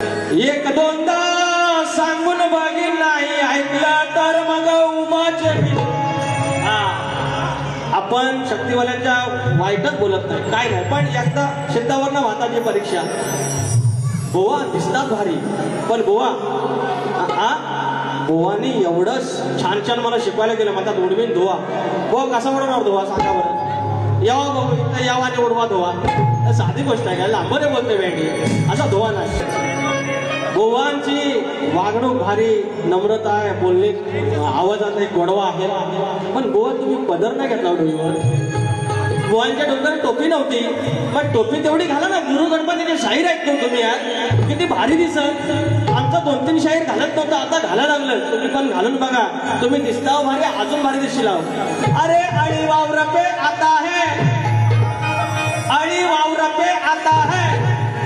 एक दोनदा सांगून बघी नाही ऐकलं तर मग उमाचे आपण शक्तिवाल्यांच्या वाईटच बोलत नाही, काय नाही, पण एकदा शेतावरनं भाताची परीक्षा. बोवा दिसतात भारी, पण बोवा बोवानी एवढंच छान छान मला शिकवायला गेलं. म्हणतात उडवीन धुवा. बोवा कसा उडवणार धुवा सांगा बरं. यावा बघू यावाने उडवा धुवा. साधी गोष्ट आहे का, लांबरे बोलते वेगळी, असा धुवा नाही. बोवांची वागणूक भारी, नम्रता आहे, बोलणे आवाजात एक गोडवा आहे. पण बोवा तुम्ही पदर नाही घेतला डोईवर. बोवांच्या डोक्यावर टोपी नव्हती, पण टोपी तेवढी घाला ना. गुरु गणपतीचे शाहीर ऐकतो तुम्ही यार, किती भारी दिसत. आमचा 2-3 शाहीर घालत नव्हता, आता घालायला लागलं. तुम्ही पण घालून बघा, तुम्ही दिसता भारी, अजून भारी दिसशील. अरे अळी वावर पे आता है, अळी वावर पे आता है,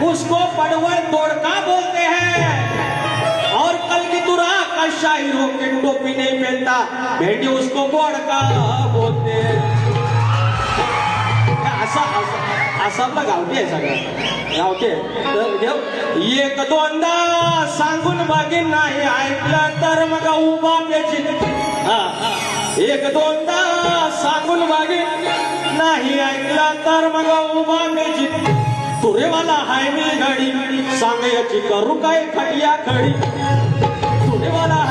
उसको पड़वल तोड़का बोलते हैं. और कल की तुरा का शायरों के टोपी नहीं पहनता, भेंडी उसको बोड़का बोलते हैं. असा आपला गावठी आहे सगळं, गावठी तर एक दोनदा सांगून बघीन नाही ऐकलं तर मग उभा पेची. एक दोनदा सांगून बघीन नाही ऐकलं तर मग उभा पेची. तुरेवाला हाय मी घडी, सांग याची करू काय खटिया खडी. तुरेवाला